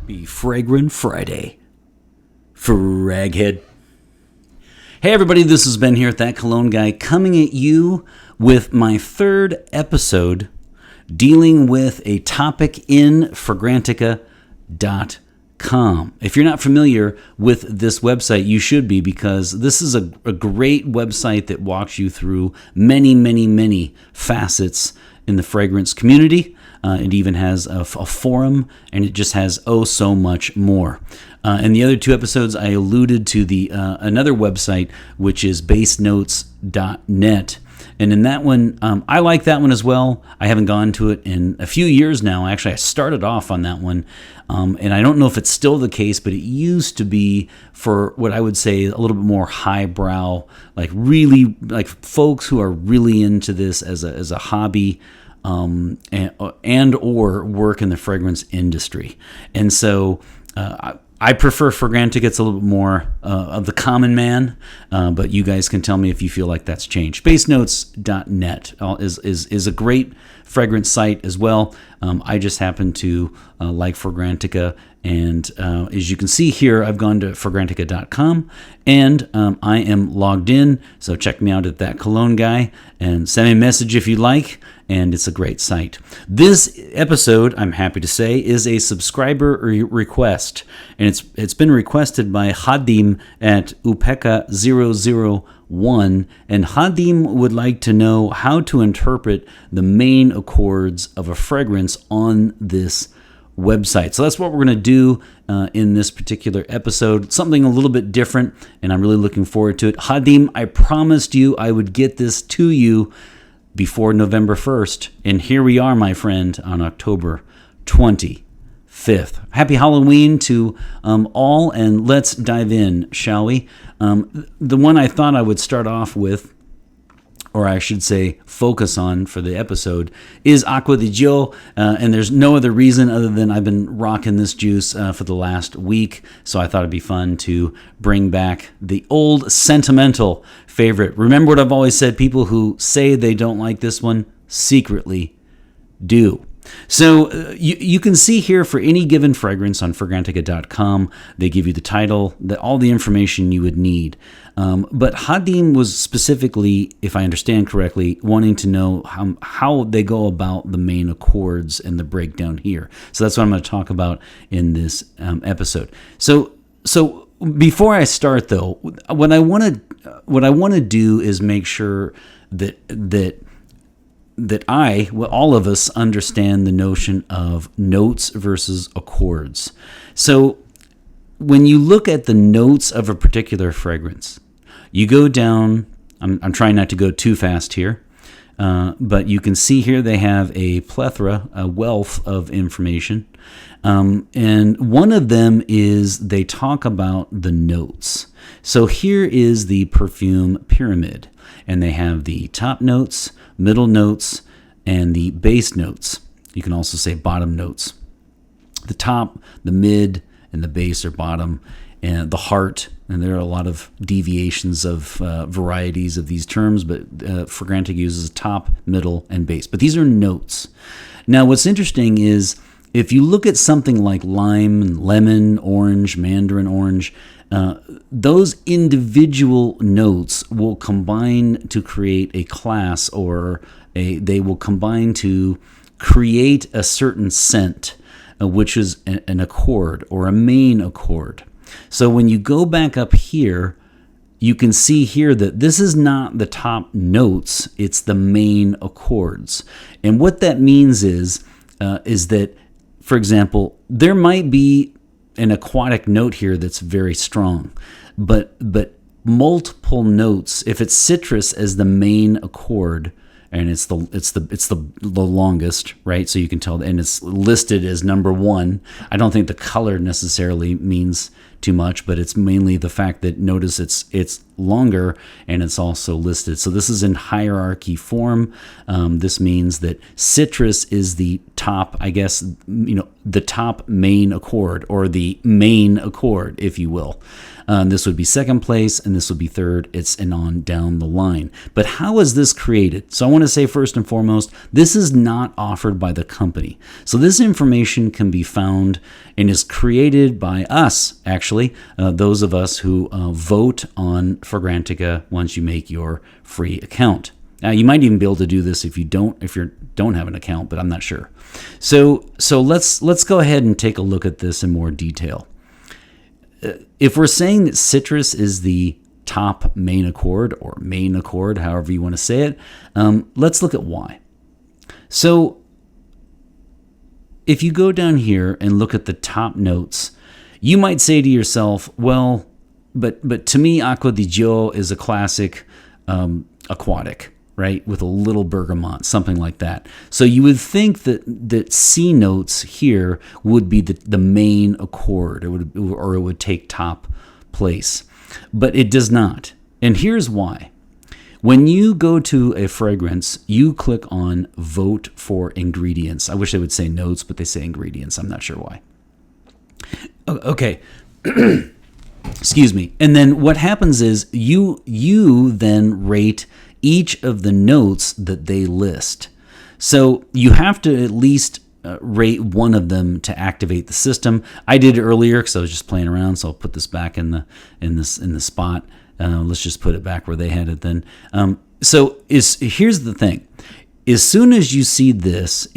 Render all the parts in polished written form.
Be Fragrant Friday. Fraghead. Hey everybody, this is Ben here at That Cologne Guy, coming at you with my third episode dealing with a topic in Fragrantica.com. If you're not familiar with this website, you should be, because this is a great website that walks you through many facets in the fragrance community. It even has a forum, and it just has so much more. In the other two episodes, I alluded to the another website, which is basenotes.net. And in that one, I like that one as well. I haven't gone to it in a few years now. Actually, I started off on that one, and I don't know if it's still the case, but it used to be for what I would say a little bit more highbrow, like really like folks who are really into this as a hobby. And or work in the fragrance industry. And so I prefer Fragrantica. It's a little bit more of the common man, but you guys can tell me if you feel like that's changed. Basenotes.net is a great fragrance site as well. I just happen to like Fragrantica, and as you can see here, I've gone to Fragrantica.com, and I am logged in, so check me out at That Cologne Guy, and send me a message if you like, and it's a great site. This episode, I'm happy to say, is a subscriber request, and it's been requested by Hadim at Upeka001, and Hadim would like to know how to interpret the main accords of a fragrance on this website. So that's what we're going to do in this particular episode. Something a little bit different, and I'm really looking forward to it. Hadim, I promised you I would get this to you before November 1st, and here we are, my friend, on October 25th. Happy Halloween to all, and let's dive in, shall we? The one I thought I would start off with, or I should say focus on for the episode, is Aqua Theil, and there's no other reason other than I've been rocking this juice for the last week, so I thought it'd be fun to bring back the old sentimental favorite. Remember what I've always said, people who say they don't like this one secretly do. So you can see here for any given fragrance on Fragrantica.com, they give you the title, all the information you would need. But Hadim was specifically, if I understand correctly, wanting to know how they go about the main accords and the breakdown here. So that's what I'm going to talk about in this episode. So before I start, though, what I want to do is make sure that all of us understand the notion of notes versus accords. So when you look at the notes of a particular fragrance, you go down, I'm trying not to go too fast here, but you can see here they have a plethora, a wealth of information. And one of them is they talk about the notes. So here is the perfume pyramid, and they have the top notes, middle notes, and the base notes. You can also say bottom notes. The top, the mid, and the base or bottom, and the heart. And there are a lot of deviations of varieties of these terms, but Fragrantica uses top, middle, and base. But these are notes. Now, what's interesting is if you look at something like lime, lemon, orange, mandarin orange, those individual notes will combine to create a class, or they will combine to create a certain scent, which is an accord or a main accord. So when you go back up here, you can see here that this is not the top notes, it's the main accords. And what that means is that, for example, there might be an aquatic note here that's very strong, but multiple notes, if it's citrus as the main accord, and it's the longest, right? So you can tell, and it's listed as number one. I don't think the color necessarily means too much, but it's mainly the fact that, notice it's longer and it's also listed. So this is in hierarchy form. This means that citrus is the top, I guess, the top main accord, or the main accord, if you will. This would be second place, and this would be third. It's and on down the line. But how is this created? So I want to say first and foremost, this is not offered by the company. So this information can be found and is created by us, actually, those of us who vote on Fragrantica once you make your free account. Now, you might even be able to do this if you don't have an account, but I'm not sure. So let's go ahead and take a look at this in more detail. If we're saying that citrus is the top main accord, or main accord, however you want to say it, let's look at why. So if you go down here and look at the top notes, you might say to yourself, well, but to me, Aqua Theil is a classic aquatic, right, with a little bergamot, something like that. So you would think that C notes here would be the main accord, it would take top place, but it does not. And here's why. When you go to a fragrance, you click on Vote for Ingredients. I wish they would say notes, but they say ingredients. I'm not sure why. Okay. Excuse me. And then what happens is you then rate each of the notes that they list. So you have to at least rate one of them to activate the system. I did it earlier because I was just playing around, so I'll put this back in the spot. Let's just put it back where they had it then. Here's the thing. As soon as you see this,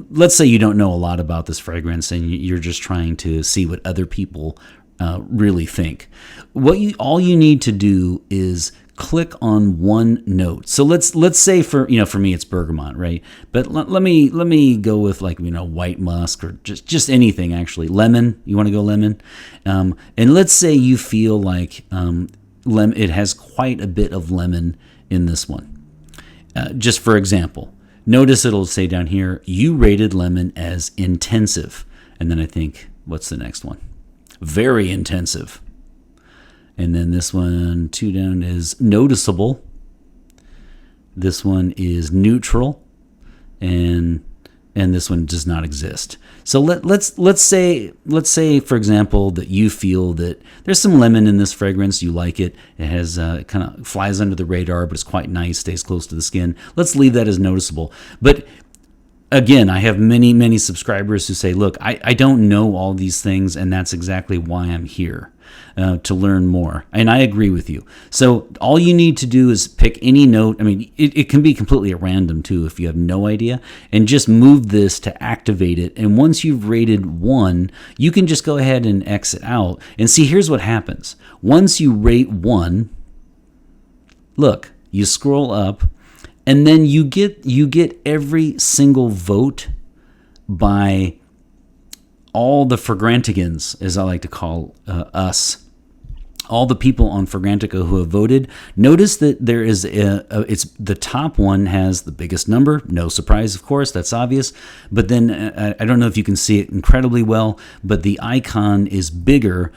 let's say you don't know a lot about this fragrance and you're just trying to see what other people really think, all you need to do is click on one note. So let's say for me it's bergamot, right? But let me go with white musk or just anything actually. Lemon, you want to go lemon? And let's say you feel like it has quite a bit of lemon in this one. Just for example, notice it'll say down here, you rated lemon as intensive. And then I think, what's the next one? Very intensive. And then this one, 2 down, is noticeable. This one is neutral. And this one does not exist. So let's say for example that you feel that there's some lemon in this fragrance, you like it. It has kind of flies under the radar, but it's quite nice, stays close to the skin. Let's leave that as noticeable. But again, I have many subscribers who say, look, I don't know all these things, and that's exactly why I'm here, to learn more. And I agree with you. So all you need to do is pick any note. I mean, it can be completely at random too if you have no idea, and just move this to activate it. And once you've rated 1, you can just go ahead and exit out. And see, here's what happens. Once you rate 1, look, you scroll up, and then you get every single vote by all the Fragranticans, as I like to call us, all the people on Fragrantica who have voted. Notice that there is it's the top one has the biggest number. No surprise, of course, that's obvious. But then I don't know if you can see it incredibly well, but the icon is bigger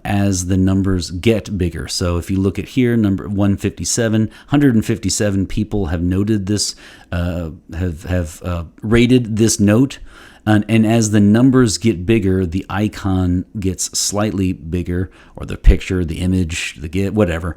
as the numbers get bigger. So if you look at here, number 157 people have noted this, have rated this note. And as the numbers get bigger, the icon gets slightly bigger, or the picture, the image, whatever,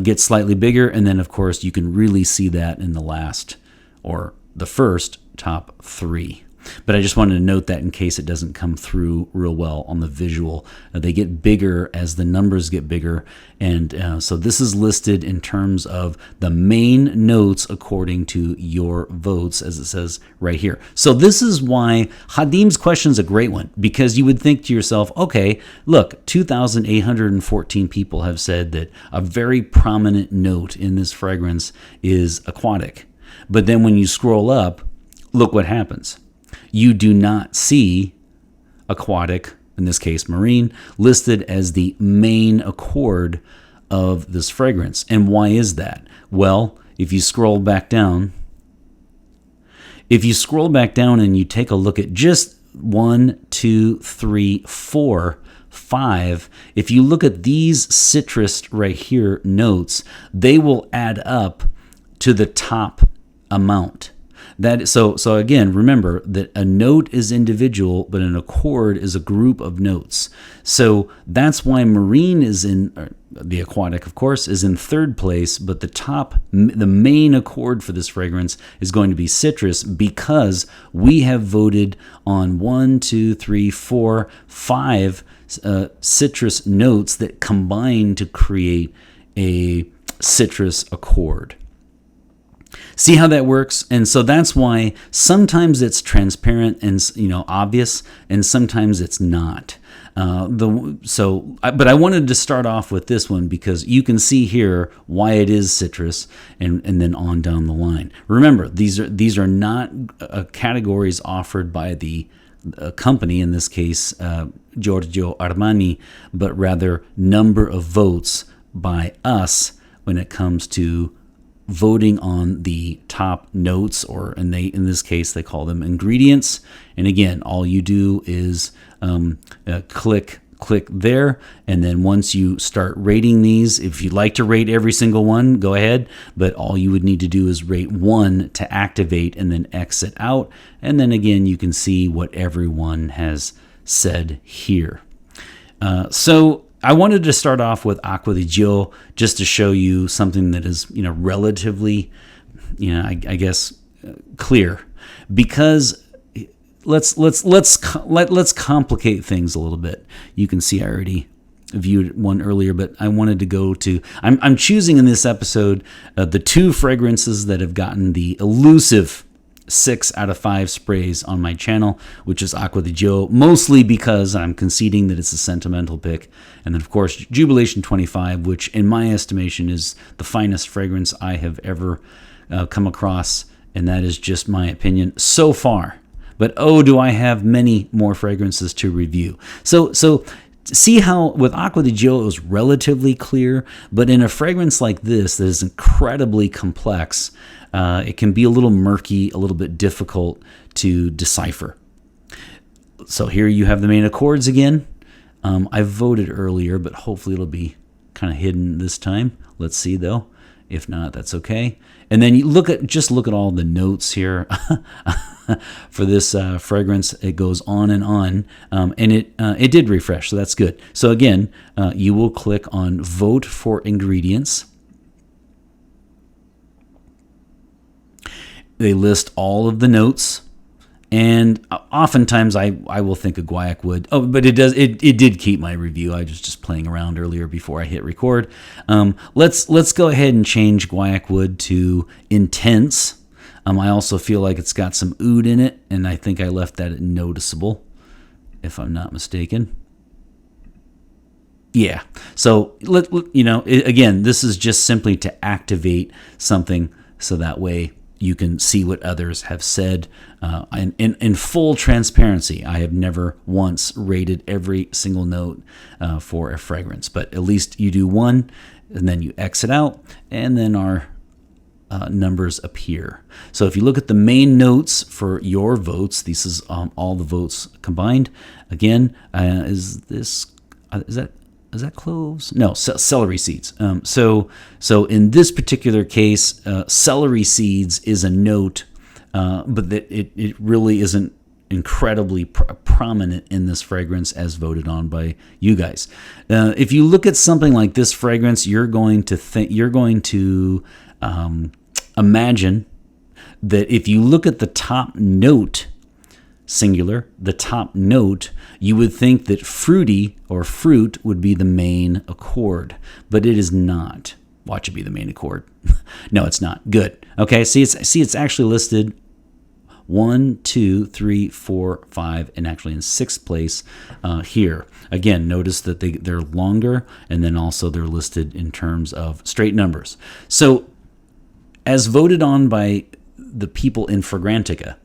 gets slightly bigger. And then, of course, you can really see that in the last, or the first top 3. But I just wanted to note that in case it doesn't come through real well on the visual. They get bigger as the numbers get bigger. And so this is listed in terms of the main notes according to your votes, as it says right here. So this is why Hadim's question is a great one, because you would think to yourself, okay, look, 2,814 people have said that a very prominent note in this fragrance is aquatic. But then when you scroll up, look what happens. You do not see aquatic, in this case marine, listed as the main accord of this fragrance. And why is that? Well, if you scroll back down and you take a look at just 1, 2, 3, 4, 5, if you look at these citrus right here notes, they will add up to the top amount. So again, remember that a note is individual, but an accord is a group of notes. So that's why marine is the aquatic, of course, is in third place, but the main accord for this fragrance is going to be citrus, because we have voted on 1, 2, 3, 4, 5 citrus notes that combine to create a citrus accord. See how that works? And so that's why sometimes it's transparent and obvious, and sometimes it's not. But I wanted to start off with this one because you can see here why it is citrus, and then on down the line. Remember, these are not categories offered by the company, in this case Giorgio Armani, but rather number of votes by us when it comes to voting on the top notes, or in this case they call them ingredients. And again, all you do is click there, and then once you start rating these, if you'd like to rate every single one, go ahead, but all you would need to do is rate one to activate and then exit out, and then again you can see what everyone has said here. So I wanted to start off with Aqua Theil just to show you something that is, relatively, I guess, clear, because let's complicate things a little bit. You can see I already viewed one earlier, but I wanted to go to. I'm choosing in this episode the 2 fragrances that have gotten the elusive 6 out of 5 sprays on my channel, which is Aqua Theil, mostly because I'm conceding that it's a sentimental pick. And then, of course, Jubilation 25, which in my estimation is the finest fragrance I have ever come across. And that is just my opinion so far. But oh, do I have many more fragrances to review. So see how with Aqua Theil it was relatively clear, but in a fragrance like this that is incredibly complex, it can be a little murky, a little bit difficult to decipher. So here you have the main accords again. I voted earlier, but hopefully it'll be kind of hidden this time. Let's see though. If not, that's okay. And then you look at all the notes here for this fragrance. It goes on and on, and it did refresh, so that's good. So again, you will click on Vote for Ingredients. They list all of the notes, and oftentimes I will think of guaiac wood. Oh, but it did keep my review. I was just playing around earlier before I hit record. Let's go ahead and change guaiac wood to intense. I also feel like it's got some oud in it, and I think I left that noticeable, if I'm not mistaken. Yeah. So again, this is just simply to activate something, so that way you can see what others have said. In full transparency, I have never once rated every single note for a fragrance, but at least you do one, and then you exit out, and then our numbers appear. So if you look at the main notes for your votes, this is all the votes combined. Again, is that cloves? No, celery seeds. So in this particular case, celery seeds is a note, but that it really isn't incredibly prominent in this fragrance as voted on by you guys. If you look at something like this fragrance, you're going to imagine that if you look at the top note, singular, the top note, you would think that fruity or fruit would be the main accord, but it is not. Watch it be the main accord. No, it's not. Good. Okay, see it's actually listed 1, 2, 3, 4, 5, and actually in 6th place here. Again, notice that they're longer, and then also they're listed in terms of straight numbers. So as voted on by the people in Fragrantica,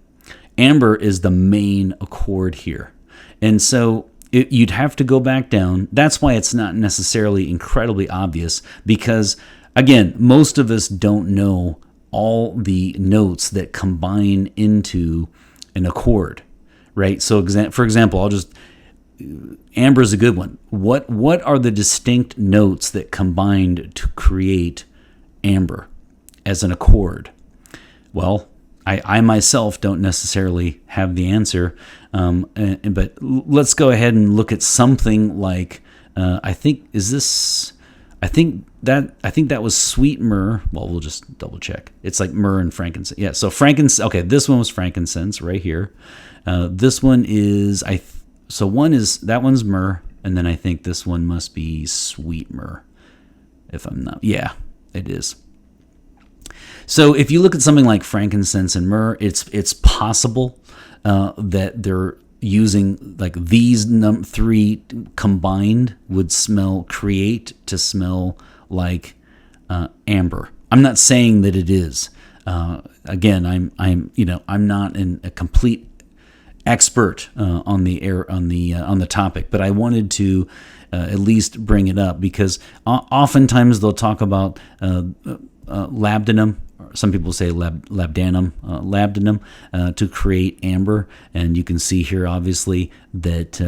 amber is the main accord here. And so you'd have to go back down. That's why it's not necessarily incredibly obvious, because, again, most of us don't know all the notes that combine into an accord, right? So, for example, amber is a good one. What are the distinct notes that combined to create amber as an accord? Well, I myself don't necessarily have the answer, but let's go ahead and look at something like I think that was sweet myrrh. Well, we'll just double check. It's like myrrh and frankincense. Yeah, so frankincense. Okay, this one was frankincense right here. This one is that one's myrrh, and then I think this one must be sweet myrrh. If I'm not, yeah, it is. So if you look at something like frankincense and myrrh, it's possible that they're using like these three combined would create to smell like amber. I'm not saying that it is. Again, I'm not a complete expert on the topic, but I wanted to at least bring it up because oftentimes they'll talk about labdanum. Some people say labdanum, to create amber, and you can see here obviously that.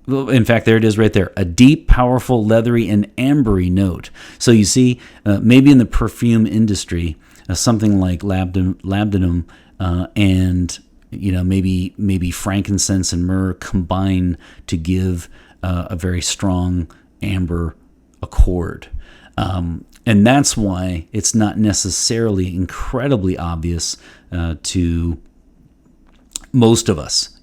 In fact, there it is right there. A deep, powerful, leathery, and ambery note. So you see, maybe in the perfume industry, something like labdanum and maybe frankincense and myrrh combine to give a very strong amber accord. And that's why it's not necessarily incredibly obvious to most of us,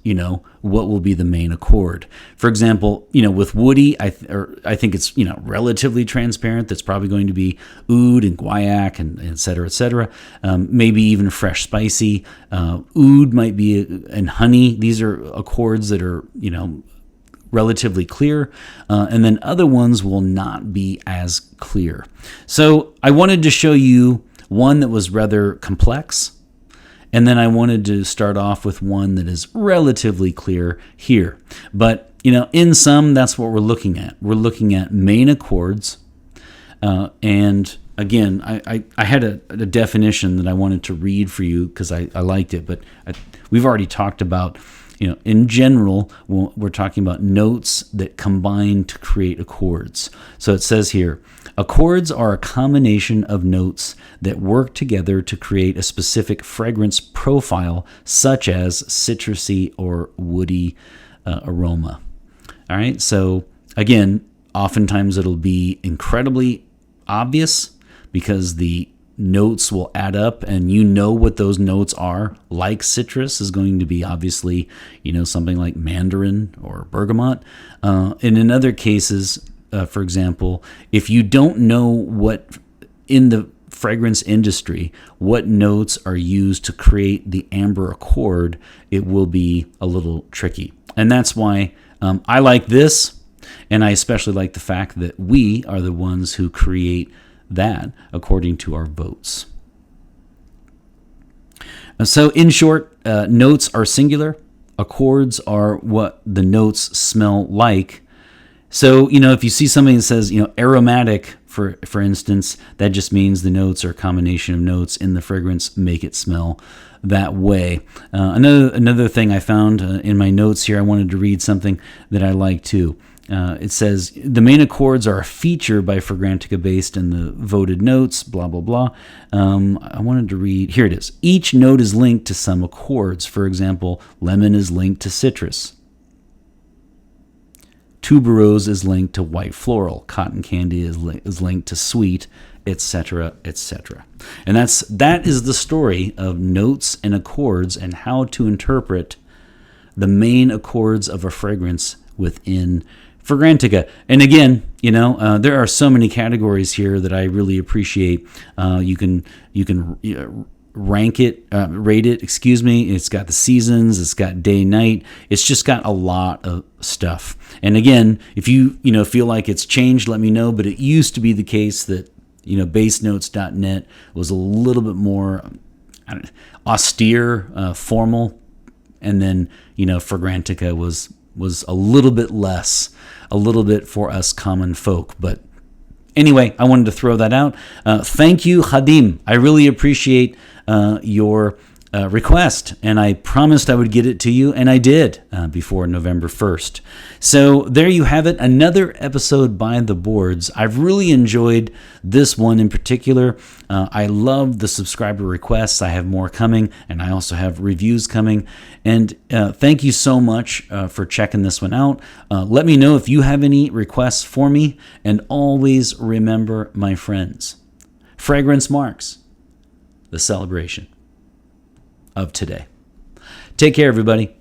what will be the main accord. For example, with woody, I think it's, relatively transparent. That's probably going to be oud and guaiac and et cetera, et cetera. Maybe even fresh spicy. Oud might be, and honey. These are accords that are, relatively clear, and then other ones will not be as clear. So I wanted to show you one that was rather complex, and then I wanted to start off with one that is relatively clear here. But, in sum, that's what we're looking at. We're looking at main accords, and again, I had a definition that I wanted to read for you because I liked it, but we've already talked about in general, we're talking about notes that combine to create accords. So it says here, accords are a combination of notes that work together to create a specific fragrance profile, such as citrusy or woody aroma. All right, so again, oftentimes it'll be incredibly obvious because the notes will add up and what those notes are. Like citrus is going to be obviously something like mandarin or bergamot, and in other cases, for example, if you don't know what in the fragrance industry what notes are used to create the amber accord, it will be a little tricky. And that's why I like this, and I especially like the fact that we are the ones who create that according to our votes. So in short, notes are singular. Accords are what the notes smell like. So, if you see something that says, aromatic, for instance, that just means the notes are a combination of notes in the fragrance make it smell that way. Another thing I found in my notes here, I wanted to read something that I like too. It says, the main accords are a feature by Fragrantica based in the voted notes, blah, blah, blah. I wanted to read, here it is. Each note is linked to some accords. For example, lemon is linked to citrus. Tuberose is linked to white floral. Cotton candy is linked to sweet, etc., etc. And that is the story of notes and accords and how to interpret the main accords of a fragrance within Fragrantica. And again, there are so many categories here that I really appreciate. You can rate it. It's got the seasons. It's got day, night. It's just got a lot of stuff. And again, if you feel like it's changed, let me know. But it used to be the case that basenotes.net was a little bit more austere, formal, and then Fragrantica was a little bit less, a little bit for us common folk. But anyway, I wanted to throw that out. Thank you, Khadim. I really appreciate your request, and I promised I would get it to you, and I did before November 1st. So there you have it, another episode by the boards. I've really enjoyed this one in particular. I love the subscriber requests. I have more coming, and I also have reviews coming. And thank you so much for checking this one out. Let me know if you have any requests for me, and always remember, my friends, fragrance marks the celebration of today. Take care, everybody.